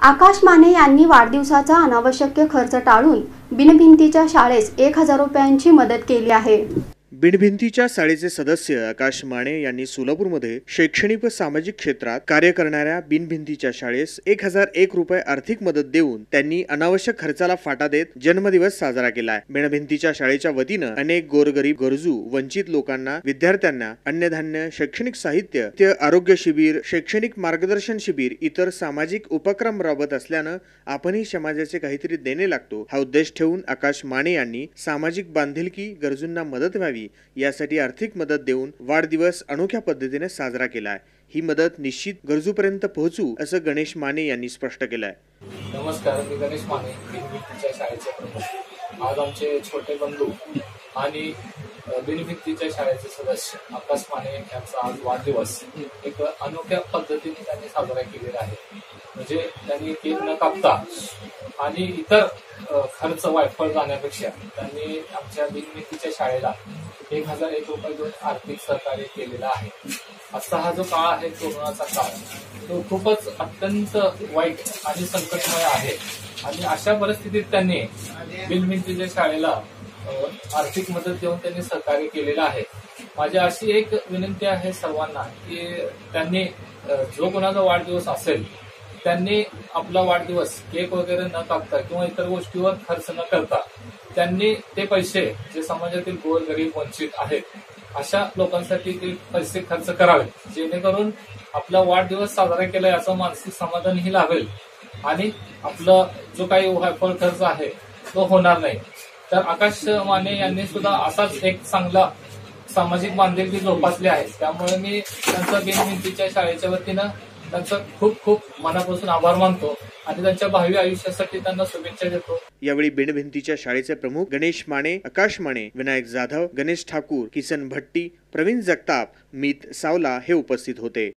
आकाश माने यांनी वाढदिवसाचा अनावश्यक खर्च टाळून बिनभिंतीच्या शाळेस 1000 रुपयांची मदत केली आहे। बिनभिंतीच्या शाळेचे सदस्य आकाश माने यांनी सोलापूरमध्ये शैक्षणिक व सामाजिक क्षेत्रात कार्य करणाऱ्या बिनभिंतीच्या शाळेस 1001 रुपये आर्थिक मदत देऊन त्यांनी अनावश्यक खर्चाला फाटा देत जन्मदिवस साजरा केलाय। बिनभिंतीच्या शाळेच्या वतीनं अनेक गोरगरीब गरजू वंचित लोकांना, विद्यार्थ्यांना अन्नधान्य, शैक्षणिक साहित्य, आरोग्य शिबिर, शैक्षणिक मार्गदर्शन शिबिर इतर सामाजिक उपक्रम राबवत असल्यानं आपणही समाजाचे काहीतरी देणे लागतो हा उद्देश ठेवून आकाश माने यांनी सामाजिक बांधिलकी, गरजूंना मदत व्हावी यासाठी आर्थिक मदत देऊन वाढदिवस अनोख्या पद्धतीने साजरा केलाय। ही मदत निश्चित गरजूपर्यंत पोहोचू असं गणेश माने यांनी स्पष्ट केलंय। नमस्कार, मी गणेश माने, बिनभिंतीच्या शाळेचे प्रमुख। आज आमचे छोटे बंधू आणि बिनभिंतीच्या शाळेचे सदस्य आकाश माने यांचा आज वाढदिवस एक अनोख्या पद्धतीने त्यांनी साजरा केलेला आहे। म्हणजे त्यांनी केक न कापता आणि इतर खर्च वायफळ जाण्यापेक्षा त्यांनी आमच्या बिनभिंतीच्या शाळेला 1001 रुपये देऊन आर्थिक सहकार्य केलेला आहे। असा हा जो काळ आहे, कोरोनाचा काळ, तो खूपच अत्यंत वाईट आणि संकटमय आहे आणि अशा परिस्थितीत त्यांनी बिनभिंतीच्या शाळेला आर्थिक मदत देऊन त्यांनी सहकार्य केलेलं आहे। माझी अशी एक विनंती आहे सर्वांना की त्यांनी जो कोणाचा वाढदिवस असेल त्यांनी आपला वाढदिवस केक वगैरे न कापता किंवा इतर गोष्टीवर खर्च न करता त्यांनी ते पैसे जे समाजातील गोरगरीब वंचित आहेत अशा लोकांसाठी ते पैसे खर्च करावे, जेणेकरून आपला वाढदिवस साजरा केलाय असं मानसिक समाधानही लाभेल आणि आपला जो काही वायफळ खर्च आहे तो होणार नाही। तर आकाश माने यांनी सुद्धा असाच एक चांगला सामाजिक बांधिलकी जोपासली आहे। त्यामुळे मी त्यांचा बिनभिंतीच्या शाळेच्या वतीनं त्यांचा खूप खूप मनापासून आभार मानतो आणि त्यांच्या भावी आयुष्यासाठी त्यांना शुभेच्छा देतो। यावेळी बिनभिंतीच्या शाळेचे प्रमुख गणेश माने, आकाश माने, विनायक जाधव, गणेश ठाकूर, किसन भट्टी, प्रवीण जगताप, मीत सावला हे उपस्थित होते।